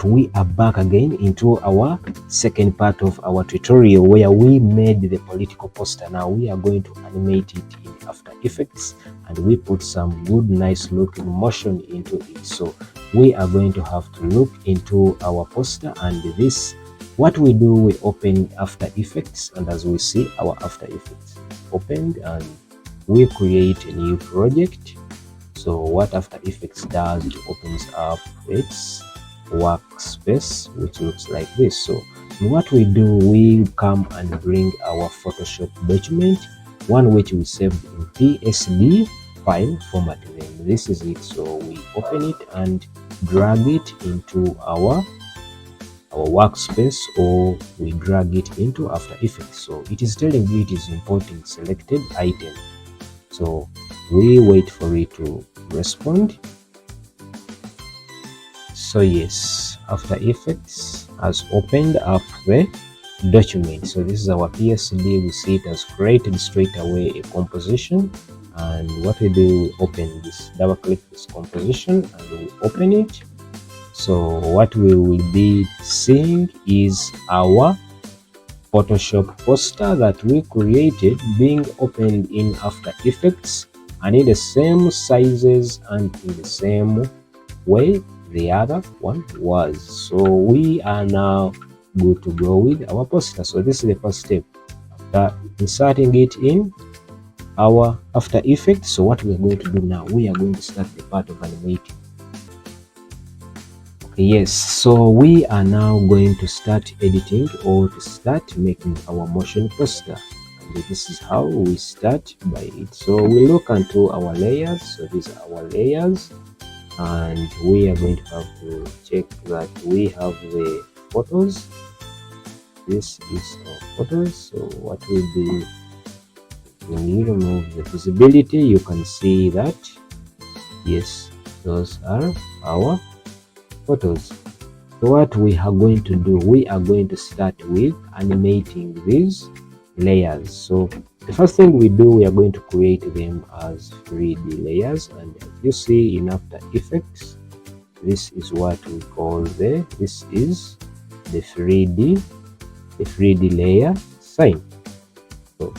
We are back again into our second part of our tutorial where we made the political poster. Now we are going to animate it in After Effects, and we put some good nice looking motion into it. So we are going to have to look into our poster, and this what we do, we open After Effects, and as we see, our After Effects opened, and we create a new project. So what After Effects does, it opens up its workspace, which looks like this. So what we do, we come and bring our Photoshop document, one which we saved in PSD file format. Then this is it. So we open it and drag it into our workspace, or we drag it into After Effects. So it is telling you it is importing selected item. So we wait for it to respond. So yes, After Effects has opened up the document. So this is our PSD. We see it has created straight away a composition, and what we do, we open this, double click this composition, and we open it. So what we will be seeing is our Photoshop poster that we created being opened in After Effects, and in the same sizes and in the same way the other one was. So we are now good to go with our poster. So this is the first step after inserting it in our After Effects. So what we are going to do now, we are going to start the part of animating. Okay, yes, so we are now going to start editing, or to start making our motion poster. And this is how we start by it. So we look into our layers. So these are our layers, and we are going to have to check that we have the photos. This is our photos. So what we do, when you remove the visibility, you can see that yes, those are our photos. So what we are going to do, we are going to start with animating these layers. So the first thing we do, we are going to create them as 3D layers, and as you see in After Effects, this is what we call this is the 3D layer sign. So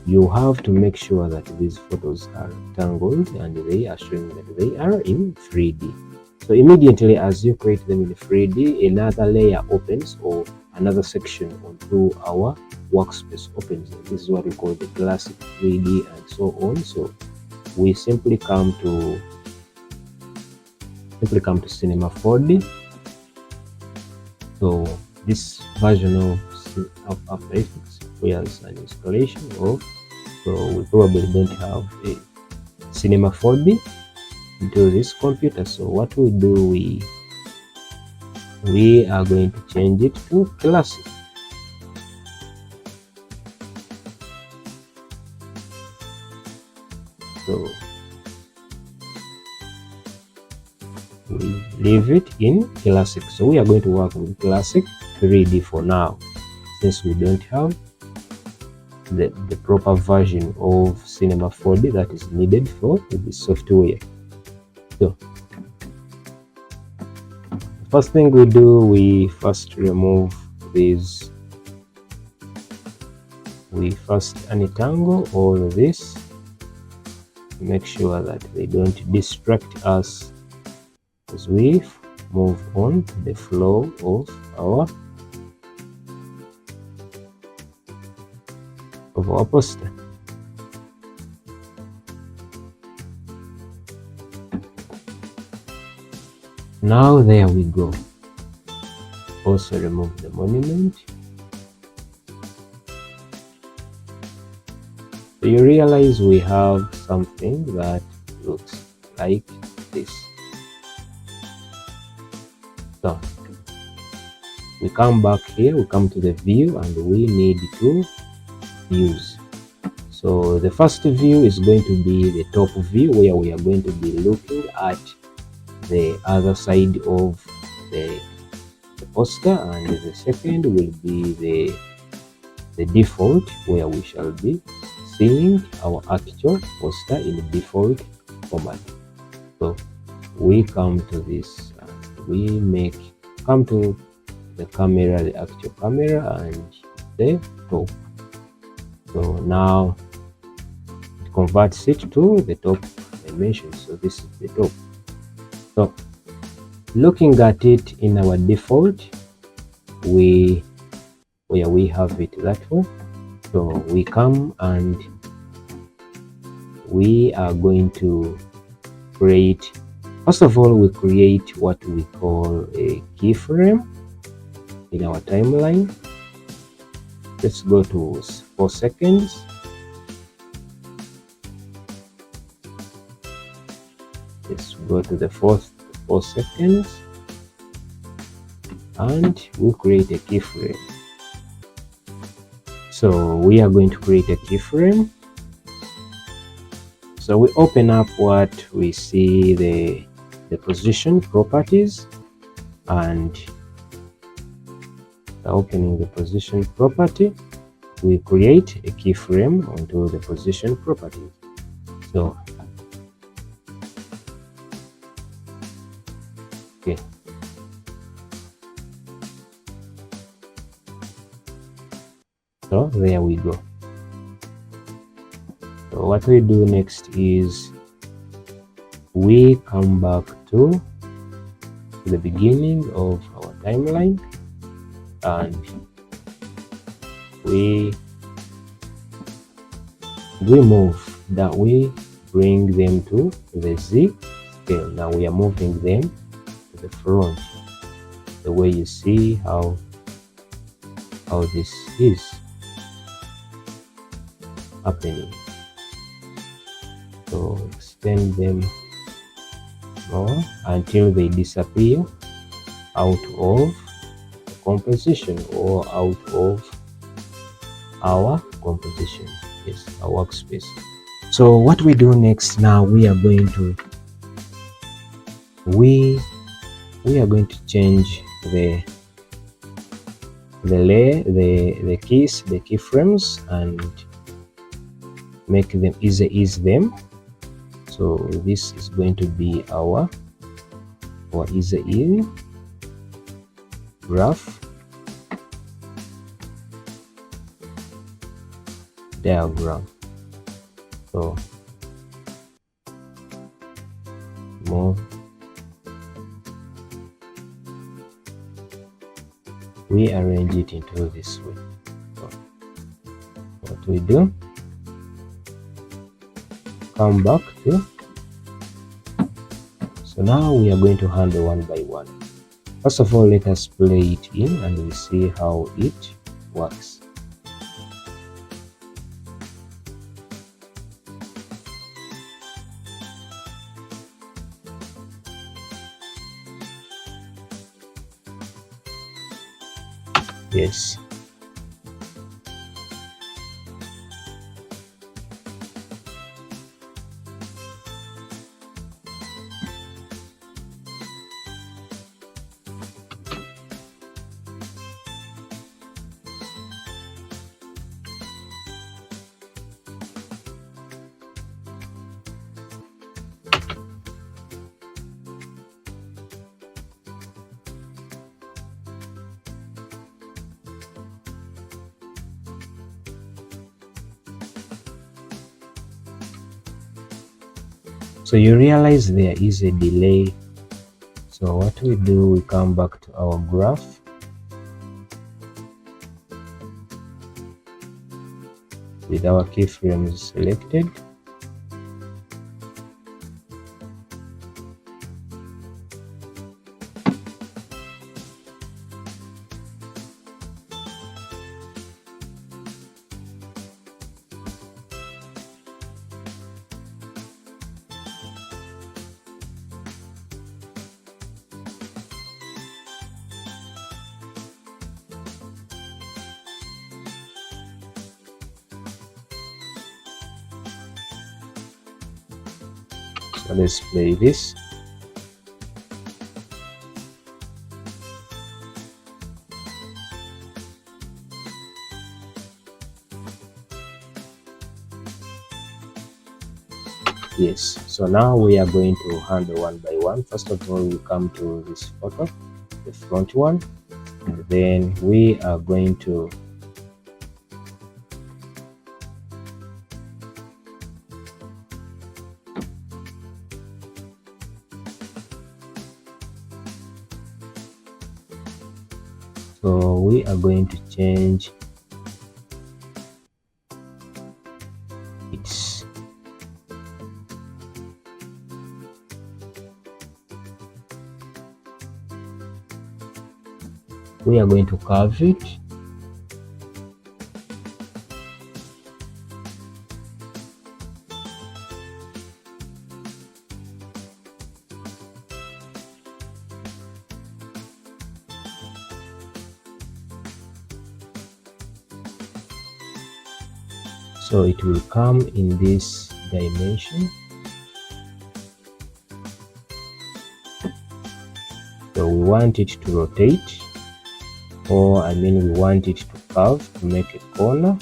you have to make sure that these photos are tangled and they are showing that they are in 3D. So immediately as you create them in 3D, another layer opens, or another section onto our workspace opens. This is what we call the classic 3D and so on. So we simply come to Cinema 4D. So this version of After Effects requires an installation of, so we probably don't have a Cinema 4D into this computer. So what we do, we are going to change it to classic. So we leave it in classic. So we are going to work with classic 3D for now, since we don't have the proper version of Cinema 4D that is needed for this software. So the first thing we do, we first remove these. We first untangle all of this to make sure that they don't distract us as we move on the flow of our poster. Now there we go. Also remove the monument. So you realize we have something that looks like this. So we come back here, we come to the view, and we need to views. So the first view is going to be the top view, where we are going to be looking at the other side of the poster, and the second will be the default, where we shall be seeing our actual poster in default format. So we come to this and we make come to the camera, the actual camera, and the top. So now it converts it to the top dimension. So this is the top. So looking at it in our default, where we have it that way. So we come and we are going to create, first of all, we create what we call a keyframe in our timeline. Let's go to 4 seconds. Let's go to the 4 seconds and we create a keyframe. So we are going to create a keyframe. So we open up what we see, the position properties, and opening the position property, we create a keyframe onto the position property. So okay, so there we go. So what we do next is we come back to the beginning of our timeline and we move that, we bring them to the Z scale. Now we are moving them to the front, the way you see how this is happening. So extend them more until they disappear out of the composition or out of our composition, yes, our workspace. So what we do next, now we are going to change the layer, the keys, the keyframes, and make them ease them. So this is going to be our easy in graph diagram. So more we arrange it into this way. So what we do, come back to, so now we are going to handle one by one. First of all, let us play it in and we see how it works. Yes. So you realize there is a delay. So what we do, we come back to our graph. With our keyframes selected. So let's play this. Yes, so now we are going to handle one by one. First of all, we come to this photo, the front one, and then we are going to change its we are going to curve it. So it will come in this dimension. So we want it to rotate, or we want it to curve to make a corner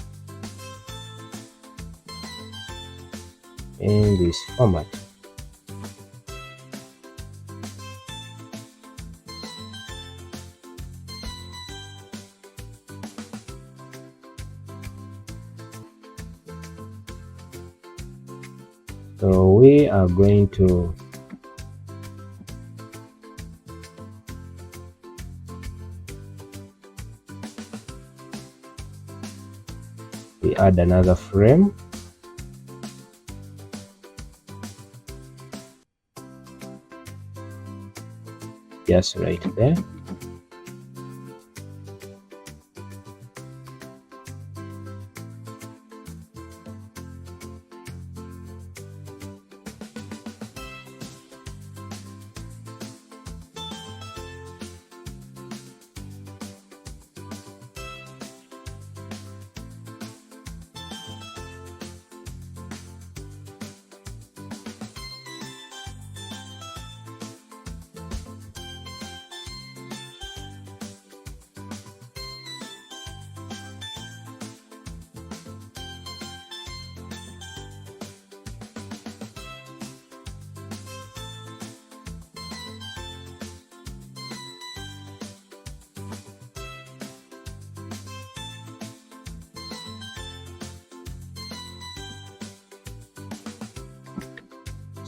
in this format. So we are going to add another frame. Just right there.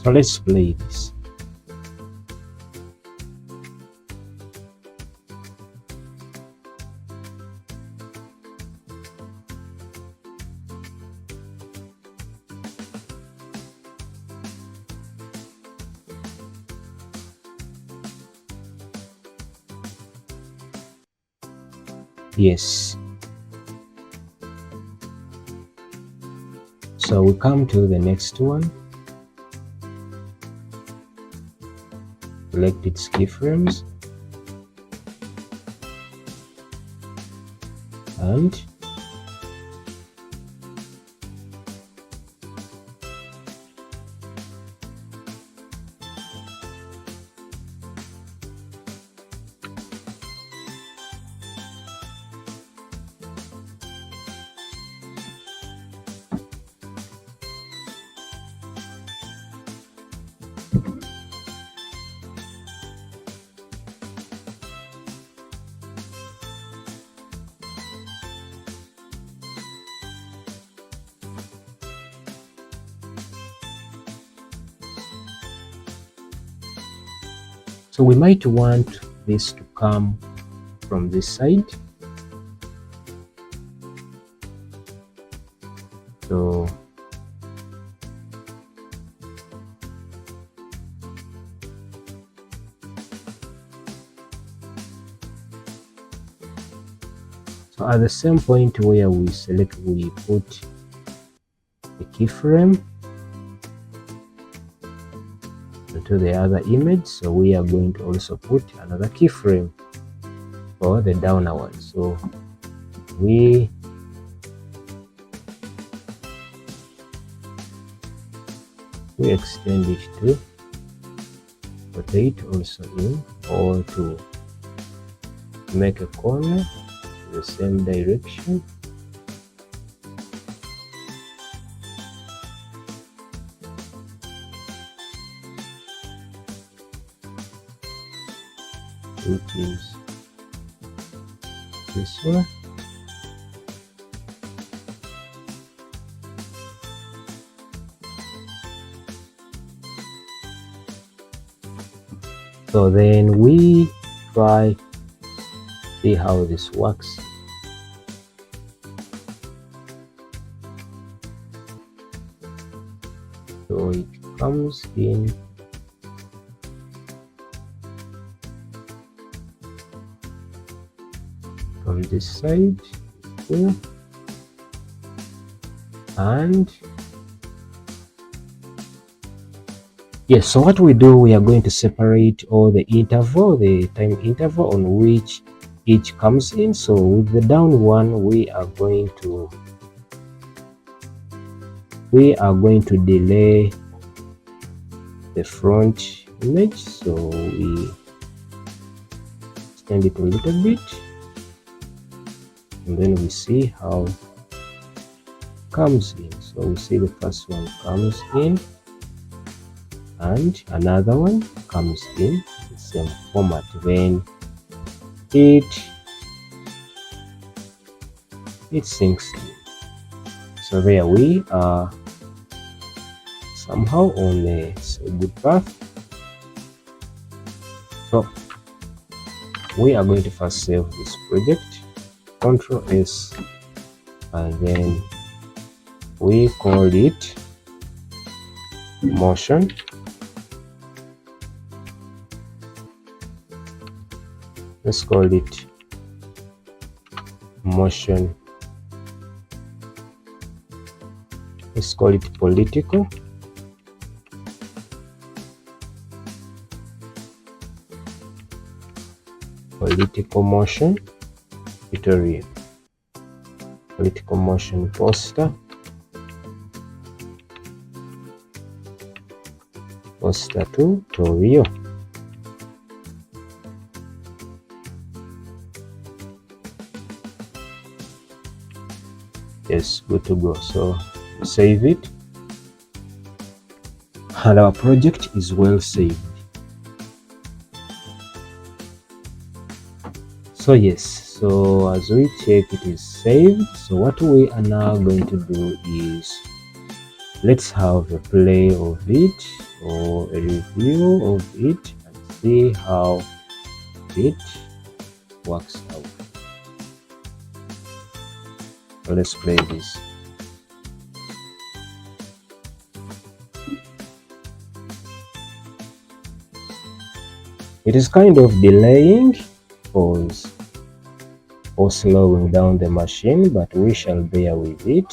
So let's play this. Yes. So we come to the next one. Select its keyframes and so we might want this to come from this side. So at the same point where we put the keyframe to the other image, so we are going to also put another keyframe for the downer one. So we extend it to rotate also in, or to make a corner in the same direction. Which is this one. So then we try see how this works. So it comes in from this side here, and yes, so what we do, we are going to separate all the interval, the time interval on which each comes in. So with the down one, we are going to delay the front image, so we extend it a little bit, and then we see how it comes in. So we see the first one comes in and another one comes in the same format. Then it sinks in. So there we are, somehow on a good path. So we are going to first save this project, Ctrl S, and then we call it motion. Let's call it motion. Let's call it political. Political motion tutorial. Political motion poster. Poster tutorial. Yes, good to go. So save it, and our project is well saved. So yes, so as we check, it is saved. So what we are now going to do is, let's have a play of it or a review of it and see how it works out. So let's play this. It is kind of delaying or slowing down the machine, but we shall bear with it.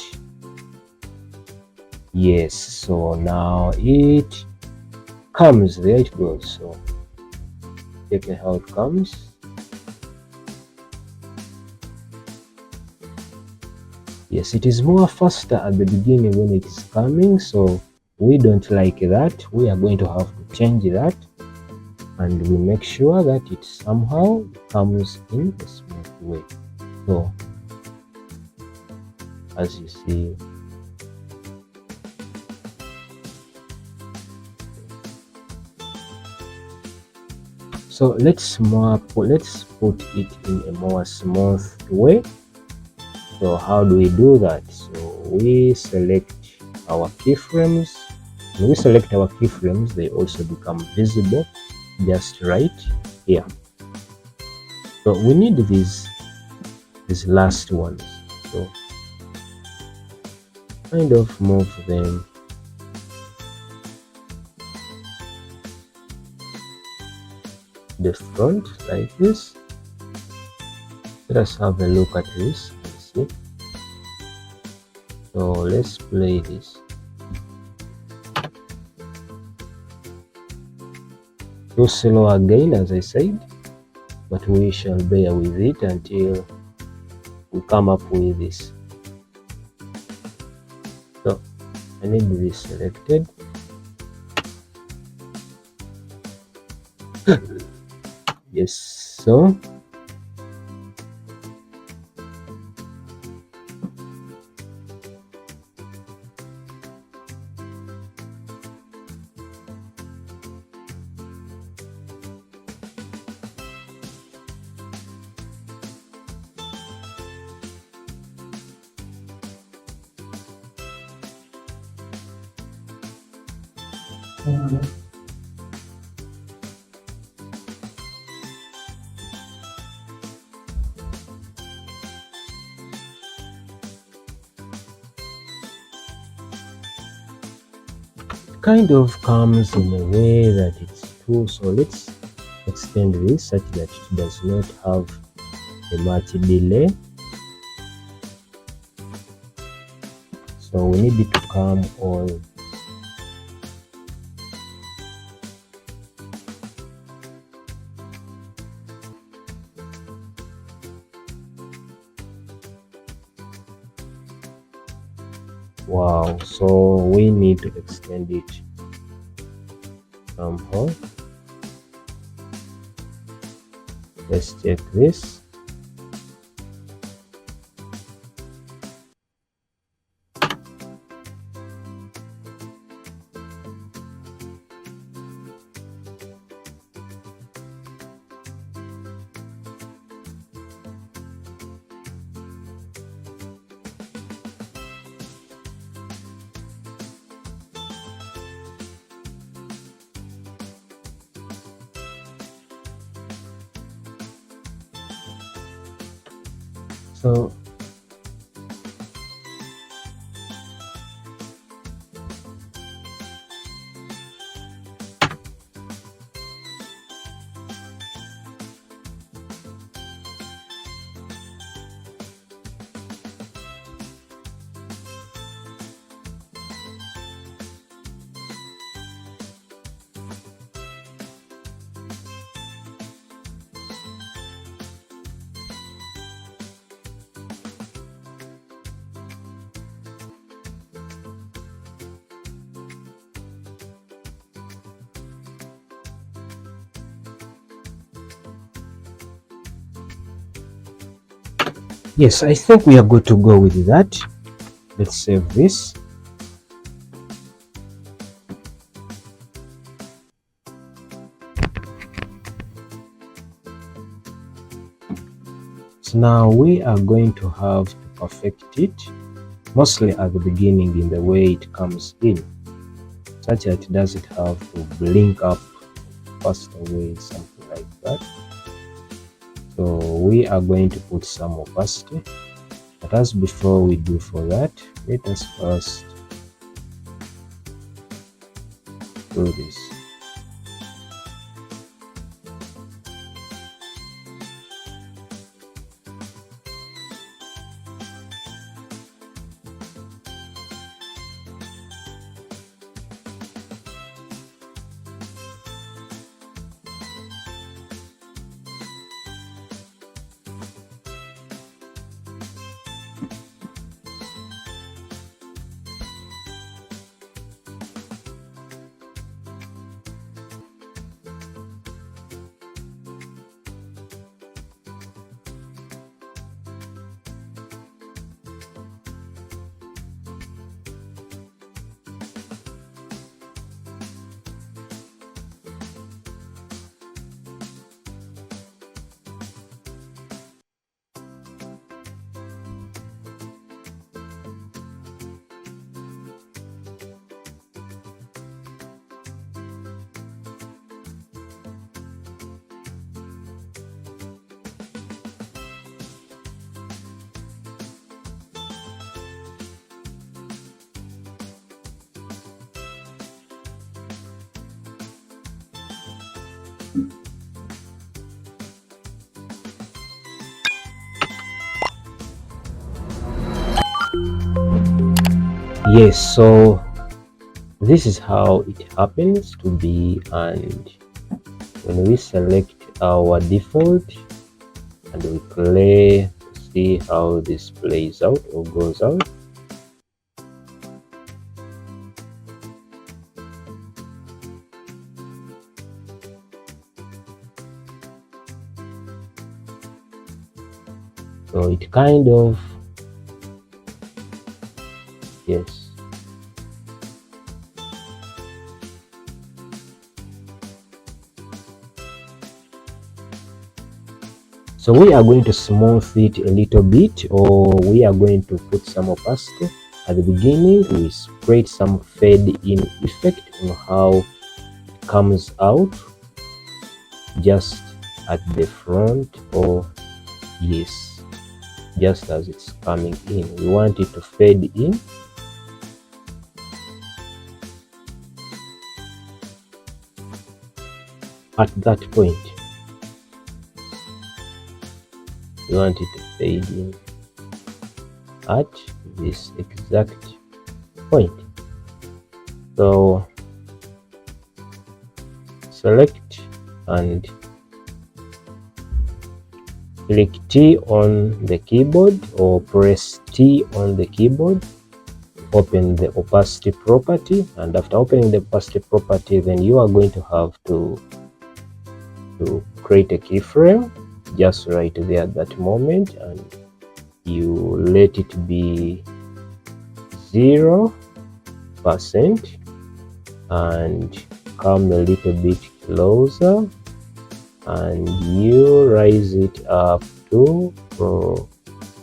Yes, so now it comes, there it goes. So check how it comes. Yes, it is more faster at the beginning when it is coming, so we don't like that. We are going to have to change that, and we make sure that it somehow comes in a smooth way. So as you see, so let's put it in a more smooth way. So how do we do that? So we select our keyframes. When we select our keyframes, they also become visible just right here. So we need these last ones. So kind of move them the front like this. Let us have a look at this and see. So let's play this. Too slow again, as I said, but we shall bear with it until we come up with this. So I need this selected. Yes, so Kind of comes in a way that it's too, so let's extend this such that it does not have a much delay. So we need it to come all wow. So we need to extend it somehow. Let's check this. So yes, I think we are good to go with that. Let's save this. So now we are going to have to perfect it, mostly at the beginning in the way it comes in, such that it doesn't have to blink up fast away, something like that. So we are going to put some opacity, but as before we do for that, let us first do this. Yes, so this is how it happens to be, and when we select our default and we play to see how this plays out or goes out. So it kind of, yes. So we are going to smooth it a little bit, or we are going to put some opacity. At the beginning, we spread some fade in effect on how comes out just at the front, or yes, just as it's coming in. We want it to fade in. At that point, we want it to fade in at this exact point. So select and click T on the keyboard, or press T on the keyboard. Open the opacity property, and after opening the opacity property, then you are going to have to create a keyframe just right there at that moment, and you let it be 0%, and come a little bit closer, and you raise it up to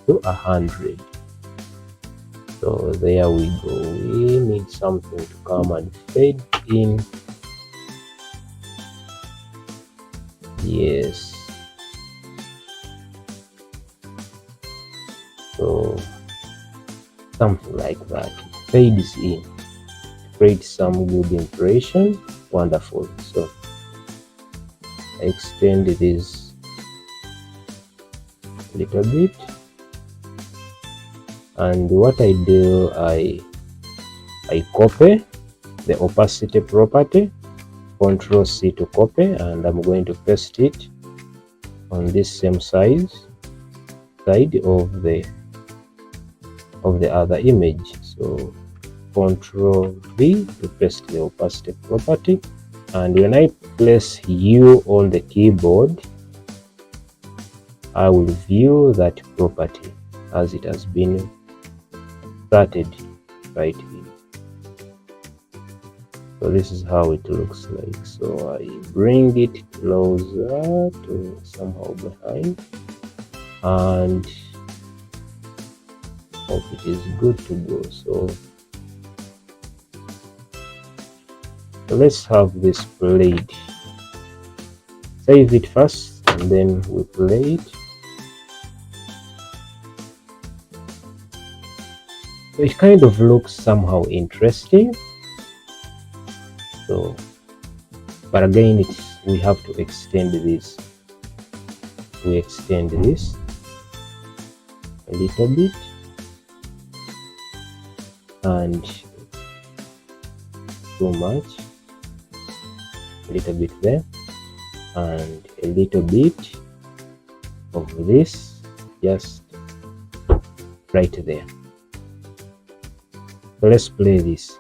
100. So there we go. We need something to come and fade in. Yes. So something like that. Fades in. Create some good impression. Wonderful. So I extend this a little bit. And what I do, I copy the opacity property, Ctrl C to copy, and I'm going to paste it on this same side of the other image. So Ctrl V to paste the opacity property, and when I place U on the keyboard, I will view that property as it has been started right here. So this is how it looks like. So I bring it closer to somehow behind, and hope it is good to go. So let's have this played. Save it first, and then we play it. So it kind of looks somehow interesting. So, but again, we have to extend this. We extend this a little bit, and too much. A little bit there, and a little bit of this, just right there. So let's play this.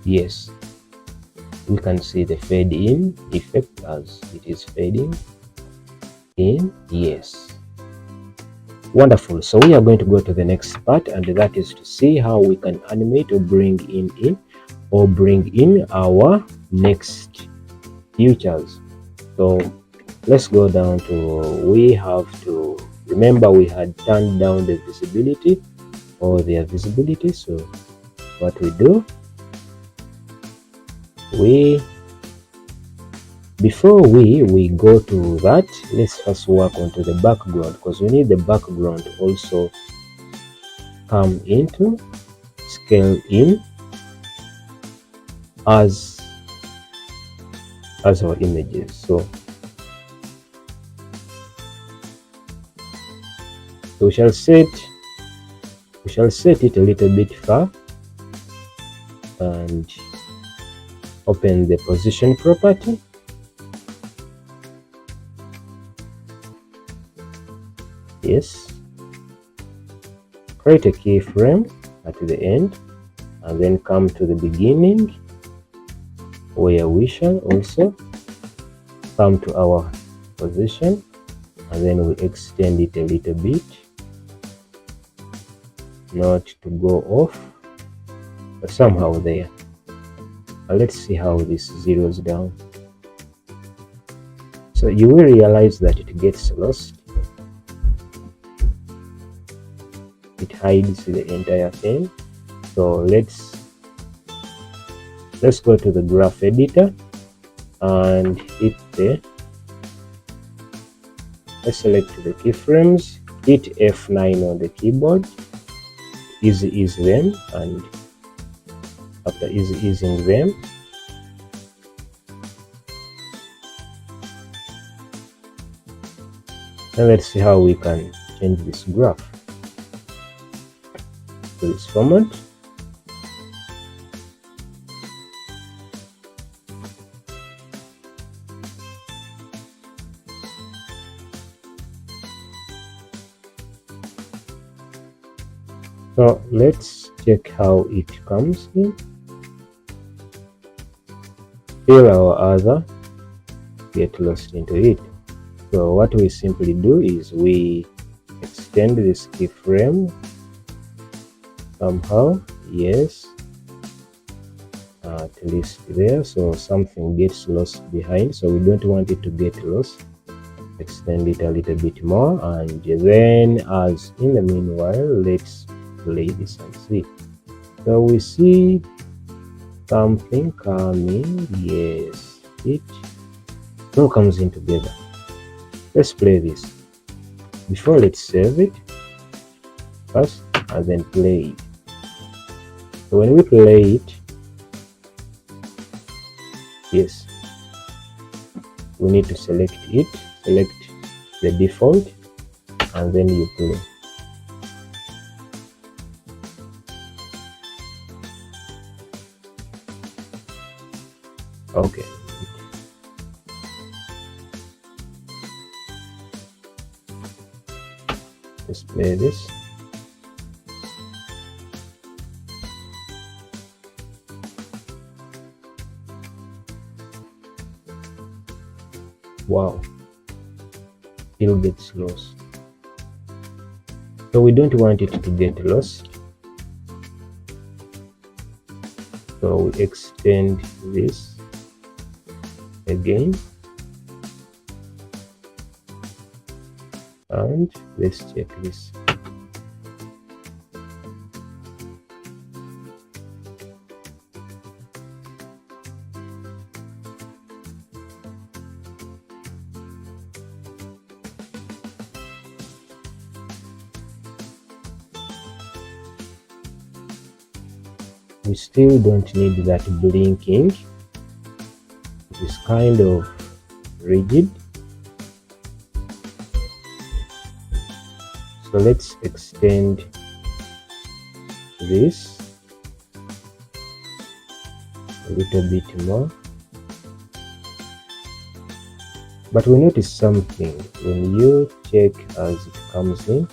Yes, we can see the fade in effect as it is fading in. Yes, wonderful. So we are going to go to the next part, and that is to see how we can animate or bring in our next features. So let's go down to, we have to remember we had turned down the visibility or their visibility. So what we do, before we go to that, let's first work onto the background, because we need the background also come into scale in as our images. So we shall set it a little bit far, and open the position property. Yes, create a keyframe at the end, and then come to the beginning, where we shall also come to our position, and then we extend it a little bit, not to go off, but somehow there. Let's see how this zeroes down. So you will realize that it gets lost. It hides the entire thing. So let's go to the graph editor and hit let's select the keyframes, hit F9 on the keyboard, ease them, and after easing them, now let's see how we can change this graph to this format. So let's check how it comes in. Still our other get lost into it. So what we simply do is we extend this keyframe somehow, yes, at least there, so something gets lost behind, so we don't want it to get lost. Extend it a little bit more, and then as in the meanwhile, let's play this and see. So we see something coming, yes, it all comes in together. Let's play this. Before, let's save it first and then play it. So when we play it, yes, we need to select it, select the default, and then you play. Okay. Let's play this. Wow, still gets lost. So we don't want it to get lost. So we extend this again. And let's check this. We still don't need that blinking. It is kind of rigid. So let's extend this a little bit more. But we notice something when you check as it comes in.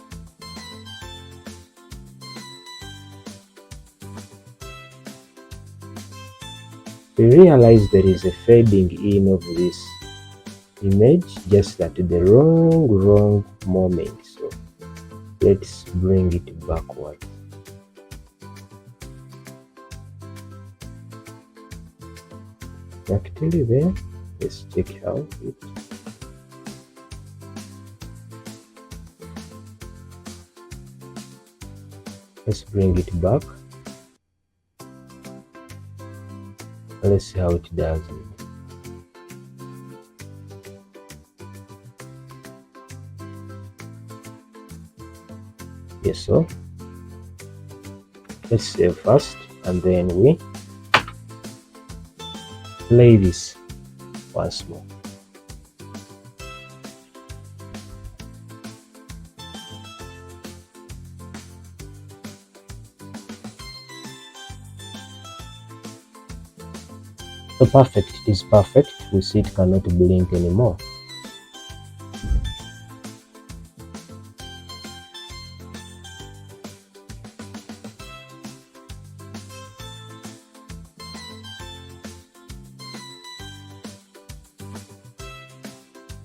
We realize there is a fading in of this image, just at the wrong moment. So let's bring it backwards. Actually there, let's check how it. Let's bring it back. Let's see how it does it. Yes, so let's save first and then we play this once more. So perfect, it is perfect. We see it cannot blink anymore.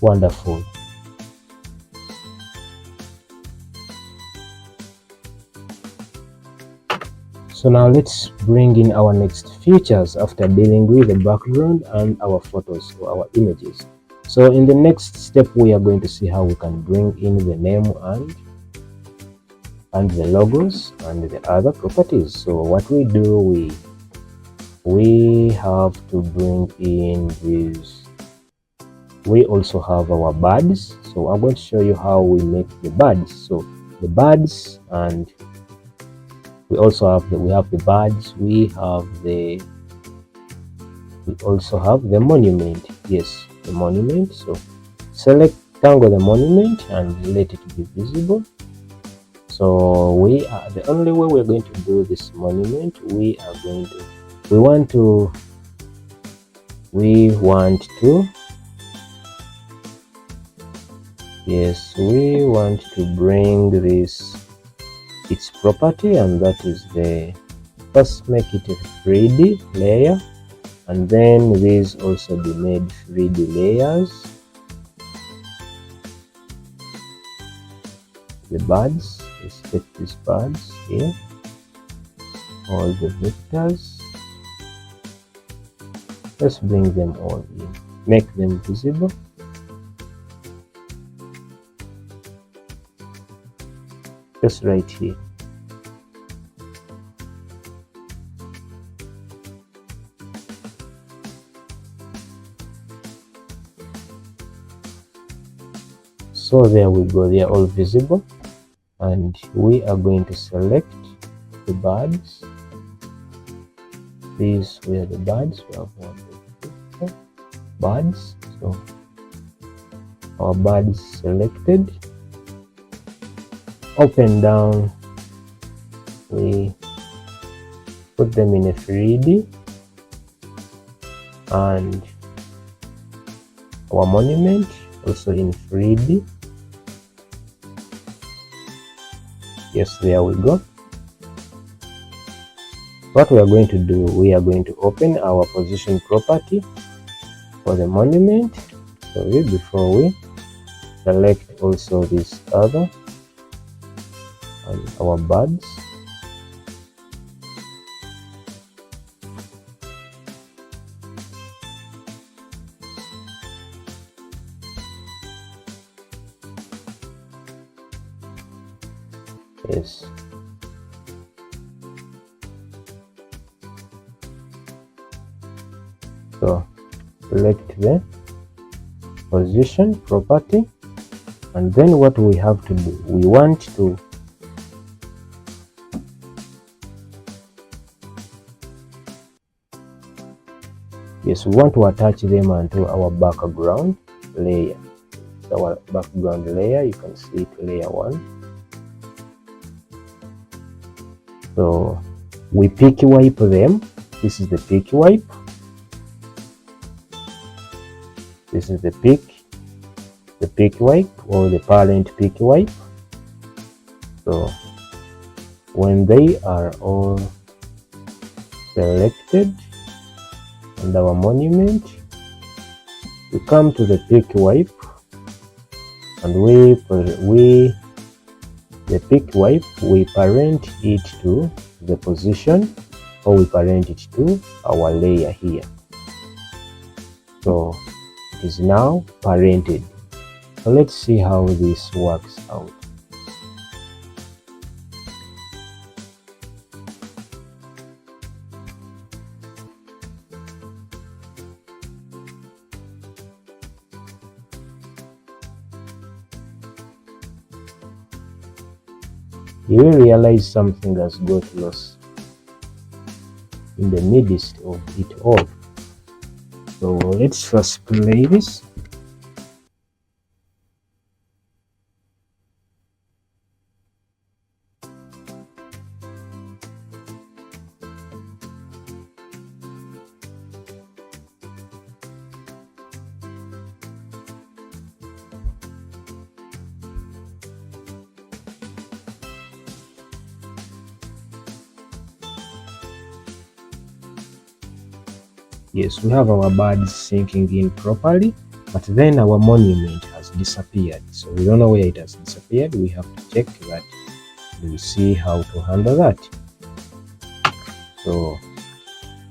Wonderful. So now let's bring in our next features after dealing with the background and our photos or our images. So in the next step, we are going to see how we can bring in the name and and the logos and the other properties. So what we do, we have to bring in these. We also have our birds. So I'm going to show you how we make the birds. So the birds, and we also have the birds. We also have the monument. Yes, the monument. So select the monument and let it be visible. So the only way we're going to do this monument, we want to bring this its property, and that is first make it a 3D layer, and then these also be made 3D layers. The birds, let's take these birds here, all the vectors, let's bring them all in, make them visible. Just right here. So there we go, they are all visible, and we are going to select the birds. These were the birds. We have birds. So our birds selected. Open down, we put them in a 3D, and our monument also in 3D. Yes, there we go. What we are going to do, we are going to open our position property for the monument. Sorry, before we select also this other and our birds. Yes. So select the position property, and then what we have to do, we want to attach them onto our background layer. Our background layer, you can see it, layer 1. So we pick wipe them. This is the pick wipe. This is the pick wipe, or the parent pick wipe. So when they are all selected and our monument, we come to the pick wipe, and the pick wipe, we parent it to the position, or we parent it to our layer here. So it is now parented. So let's see how this works out. You will realize something has got lost in the midst of it all. So let's first play this. Yes, we have our birds sinking in properly, but then our monument has disappeared. So we don't know where it has disappeared. We have to check that. We'll see how to handle that. So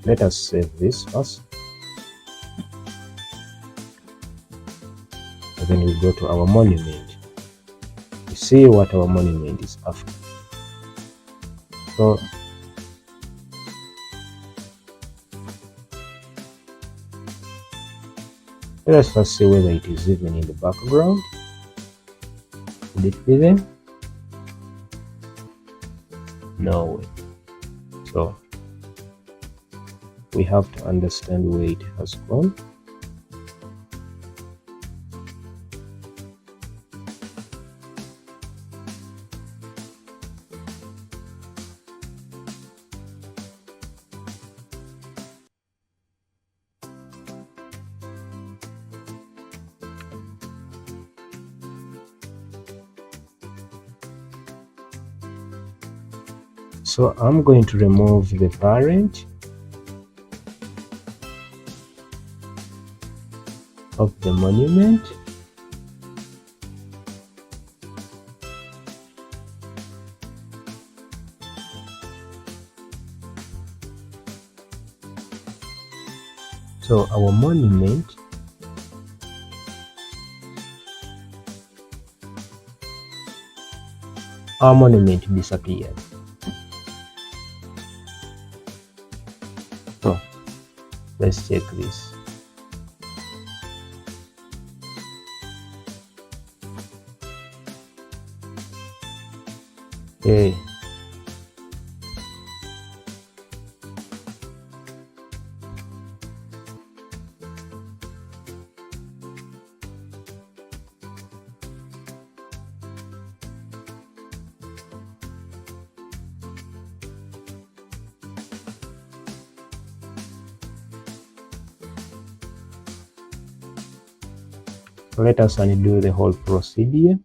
let us save this first. And then we go to our monument. You see what our monument is after. So let us first see whether it is even in the background. Would it be there? No way. So we have to understand where it has gone. So I'm going to remove the parent of the monument. So our monument disappeared. So let's check this. Okay. Let us undo the whole procedure.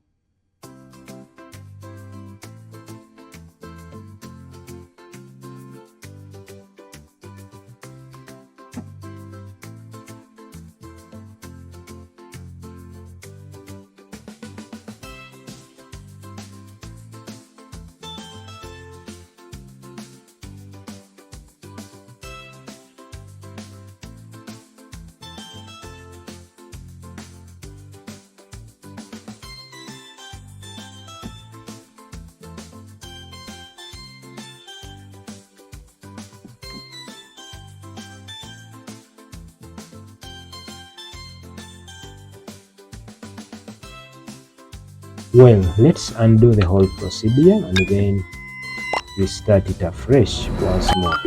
Well, let's undo the whole procedure and then restart it afresh once more.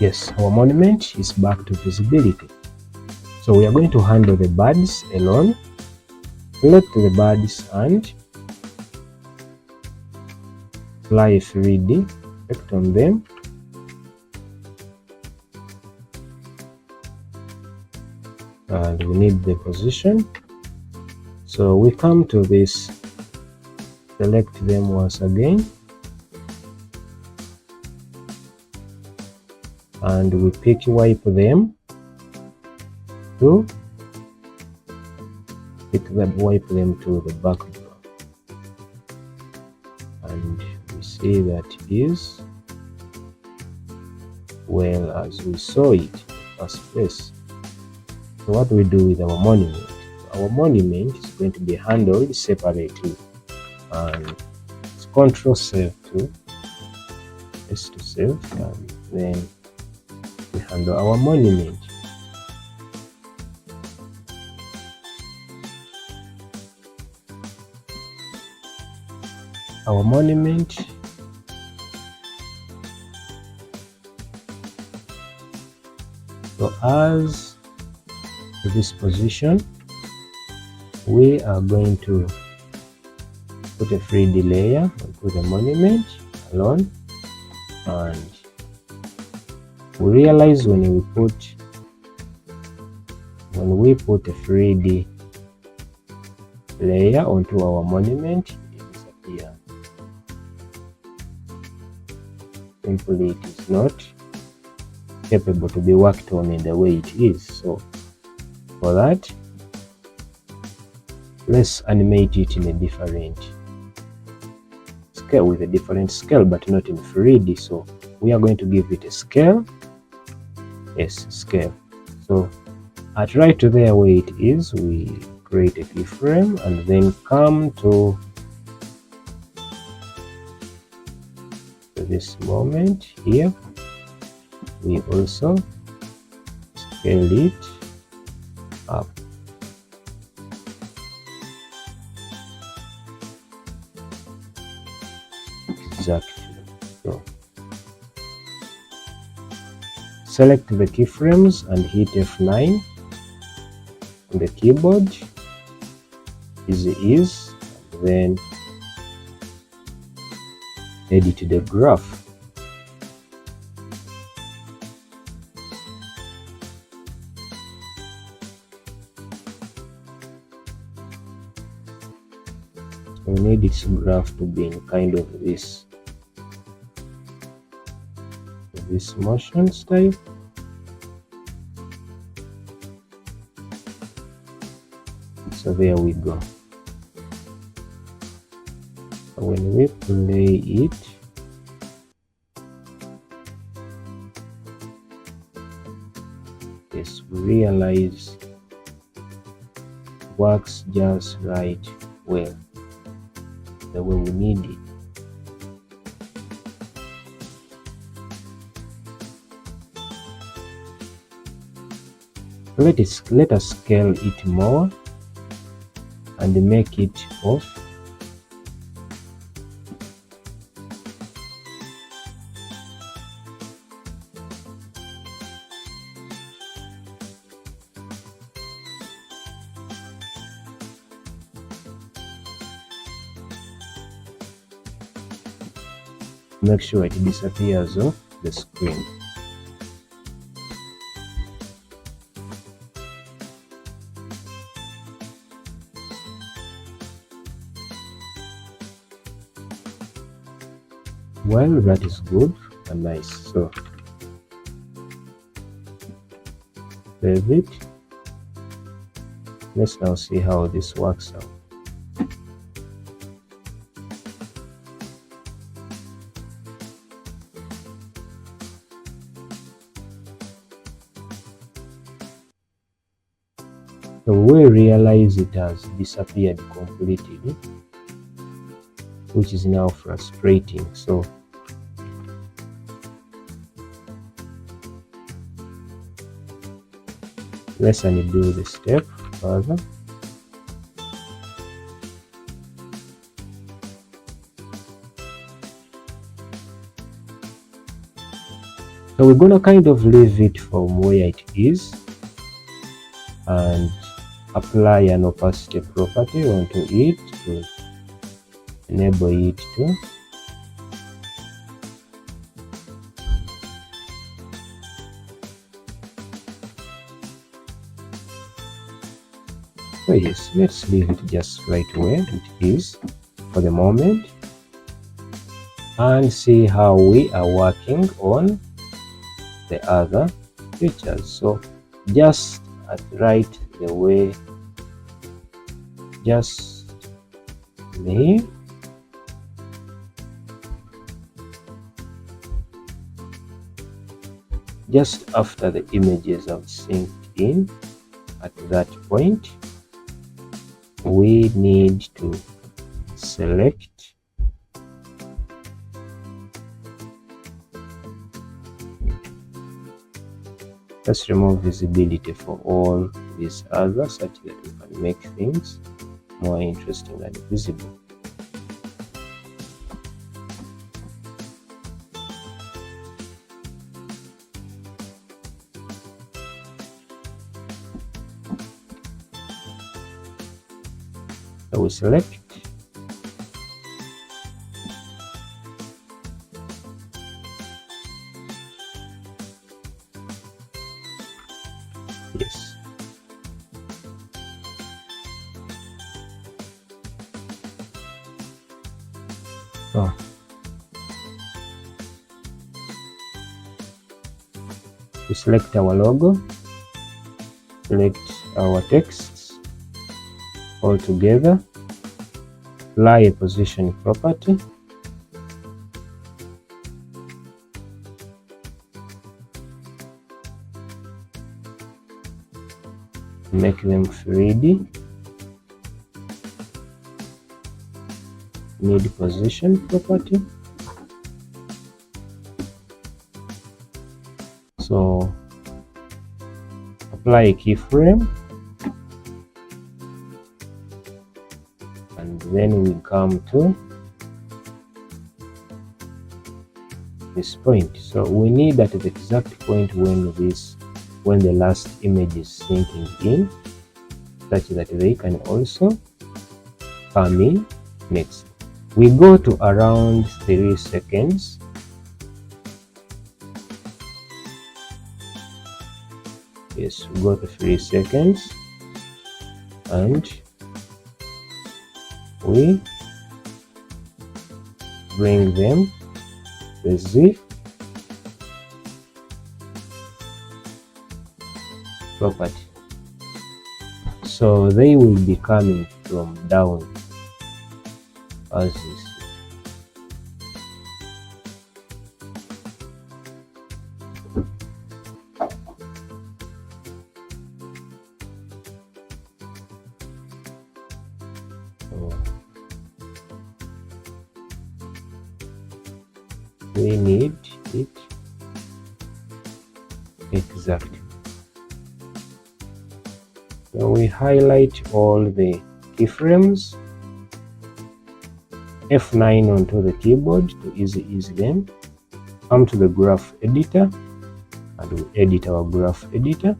Yes, our monument is back to visibility. So we are going to handle the birds alone. Select the birds and apply a 3D effect on them. And we need the position. So we come to this, select them once again, and we pick wipe them to wipe them to the background, and we see that it is well as we saw it in the first place. So what do we do with our monument? Our monument is going to be handled separately, and Control save to S to save, and then we handle our monument. Our monument so as to this position, we are going to put a 3D layer and put a monument alone, and we realize when we put a 3D layer onto our monument, it disappears. Simply, it is not capable to be worked on in the way it is. So for that, let's animate it in a different scale, with a different scale, but not in 3D. So we are going to give it a scale. Yes, scale. So at right to there where it is, we create a keyframe and then come to this moment here. We also scale it up. Exactly. So select the keyframes and hit F9 on the keyboard. Easy ease, and then edit the graph. We need this graph to be in kind of this motion style. So there we go. When we play it, yes, we realize it works just right well, the way we need it. Let us scale it more and make it off. Make sure it disappears off the screen. Well, that is good and nice. So save it. Let's now see how this works out. So we realize it has disappeared completely, which is now frustrating. So let's undo the step further. So we're gonna kind of leave it from where it is and apply an opacity property onto it to enable it to so yes, let's leave it just right where it is for the moment and see how we are working on the other features. So just at right the way, just there. Just after the images have synced in, at that point we need to select Let's remove visibility for all these others such that we can make things more interesting and visible. So we select, yes. So we select our logo, select our texts all together, apply a position property, make them 3D, need position property. So apply a keyframe, and then we come to this point. So we need at the exact point when the last image is sinking in, such that they can also come in next. We go to around 3 seconds. Yes, we go to 3 seconds, and we bring them to Z property. So they will be coming from down as this. We need it exactly. So we highlight all the keyframes, F9 onto the keyboard to ease them. Come to the graph editor, and we edit our graph editor.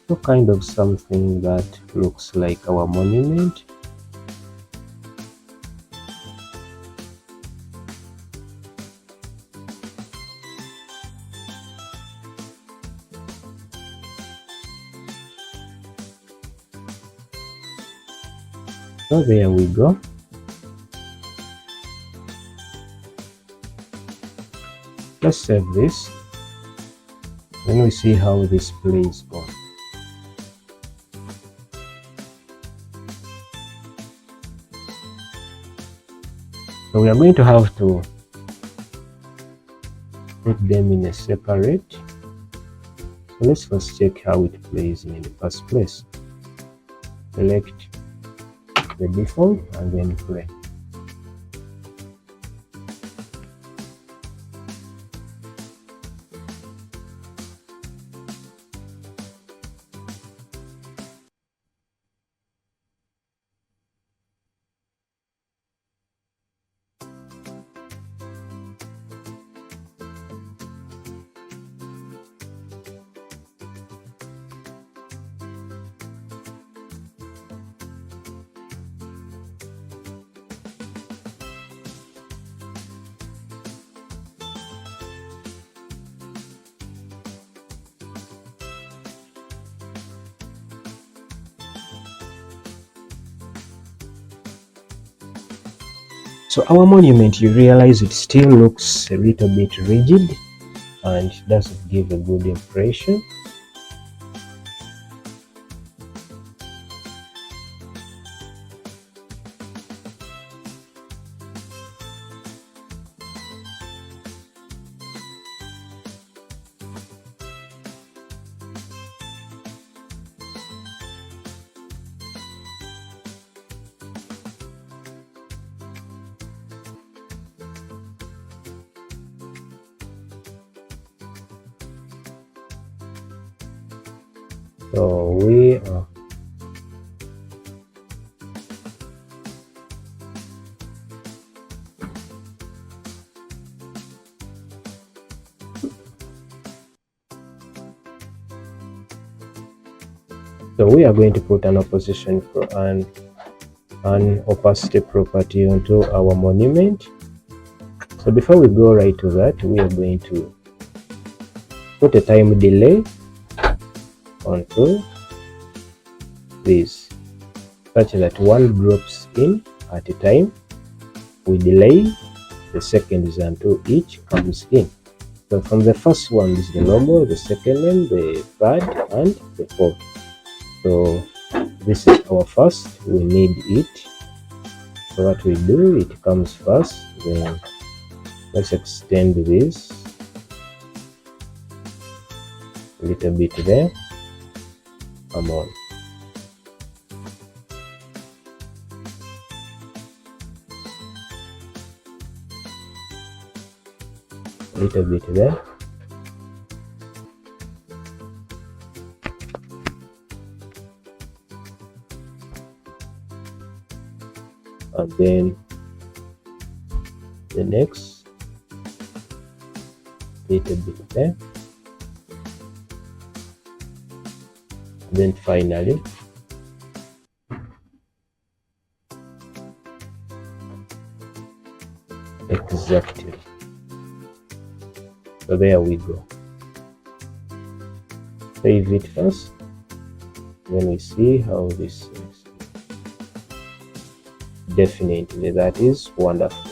So kind of something that looks like our monument. So there we go. Let's save this. Then we see how this plays on. So we are going to have to put them in a separate. So let's first check how it plays in the first place. Select the default and then play. So our monument, you realize it still looks a little bit rigid and doesn't give a good impression. So we are going to put an opacity property onto our monument. So before we go right to that, we are going to put a time delay onto this, such that one drops in at a time. We delay the seconds until each comes in. So from the first one is the logo, the second one, the third, and the fourth. So this is our first, we need it. So what we do, it comes first, then let's extend this a little bit there. Come on. A little bit there. And then the next little bit there. And then finally exactly. So there we go. Save it first, then we see how this is. Definitely, that is wonderful.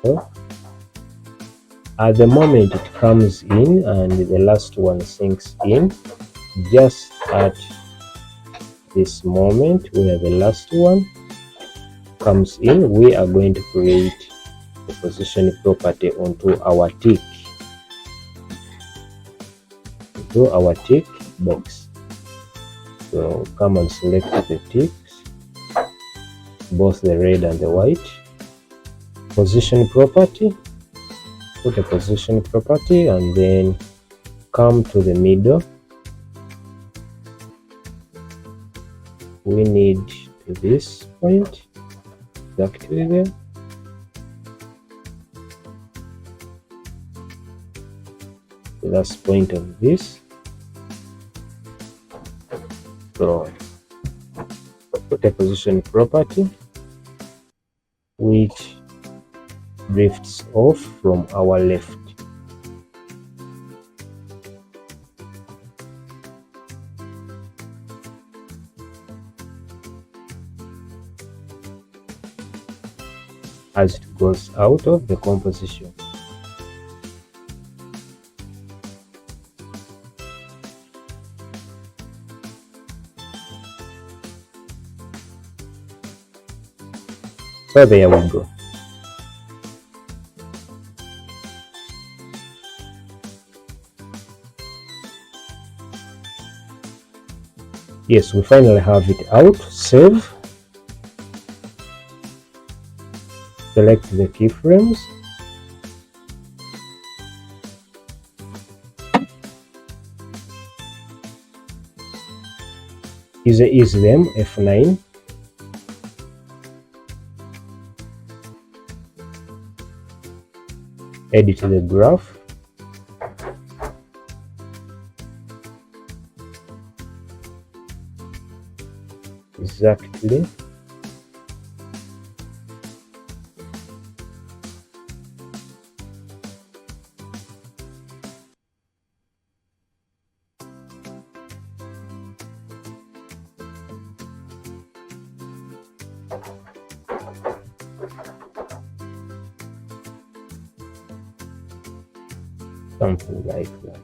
So at the moment it comes in and the last one sinks in, just at this moment where the last one comes in, we are going to create the position property onto our tick, box. So come and select the ticks, both the red and the white. Position property, put a position property, and then come to the middle. We need to this point, exactly there. The last point of this. So put a position property which drifts off from our left. As it goes out of the composition. So there we go. Yes, we finally have it out. Save. Select the keyframes. Use them, F9. Edit the graph. Exactly. Something like that.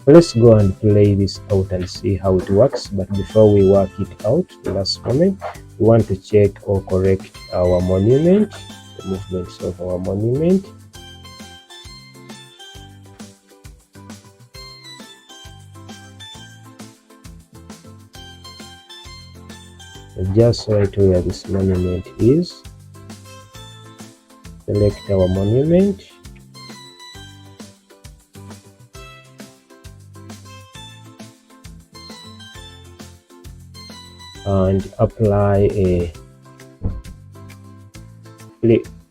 Let's go and play this out and see how it works. But before we work it out, the last moment, we want to check or correct our monument, the movements of our monument. just right where this monument is. Select our monument. And apply a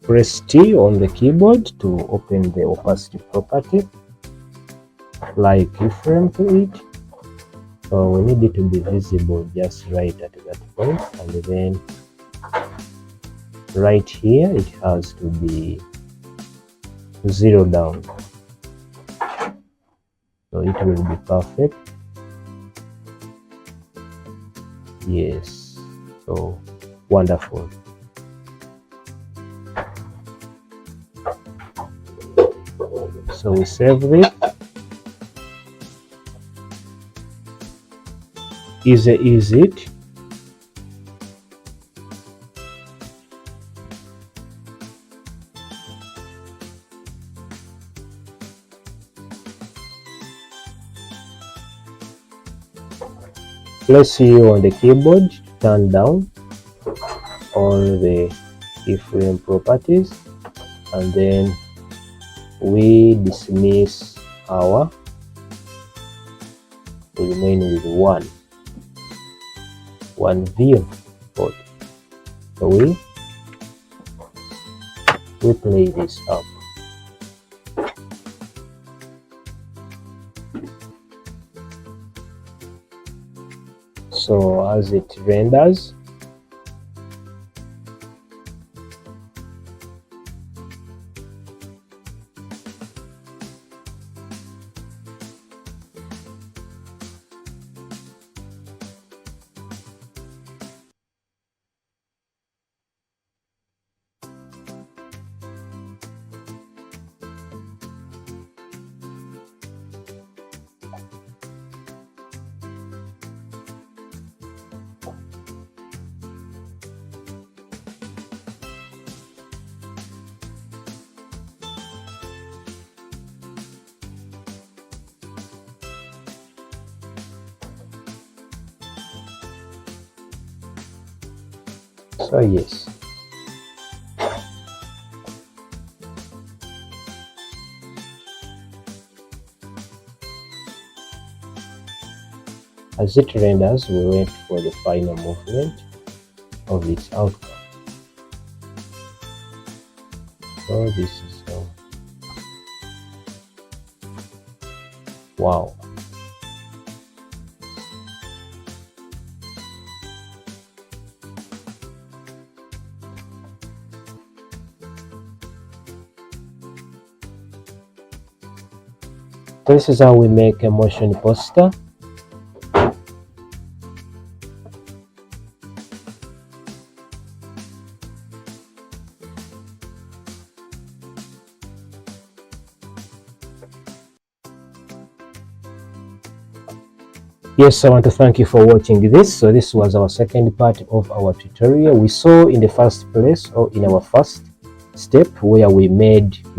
press T on the keyboard to open the opacity property. Apply keyframe to it. So we need it to be visible just right at that point, and then right here it has to be 0 down, so it will be perfect. Yes, so wonderful. So we save it. Easy is it. Place U on the keyboard, turn down on the keyframe properties, and then we dismiss our, we remain with one view code. So we play this up. So as it renders, so yes. As it renders, we wait for the final movement of its outcome. So this is wow. This is how we make a motion poster. Yes, I want to thank you for watching this. So this was our second part of our tutorial. We saw in the first place, or in our first step, where we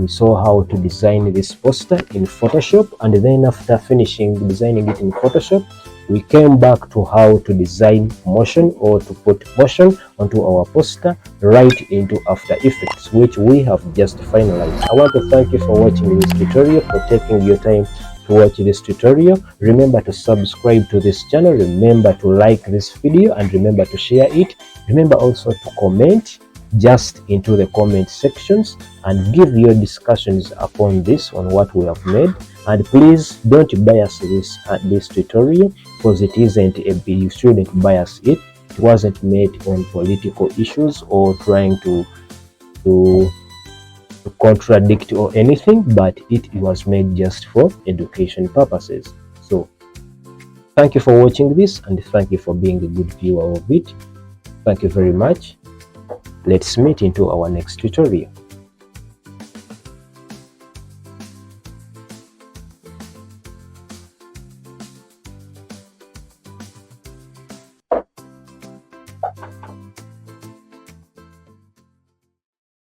saw how to design this poster in Photoshop, and then after finishing designing it in Photoshop, we came back to how to design motion, or to put motion onto our poster right into After Effects, which we have just finalized. I want to thank you for watching this tutorial, for taking your time to watch this tutorial. Remember to subscribe to this channel, remember to like this video, and remember to share it. Remember also to comment just into the comment sections and give your discussions upon this, on what we have made. And please don't bias this tutorial, because it isn't you shouldn't bias it. It wasn't made on political issues or trying to contradict or anything, but it was made just for education purposes. So thank you for watching this, and thank you for being a good viewer of it. Thank you very much. Let's meet into our next tutorial.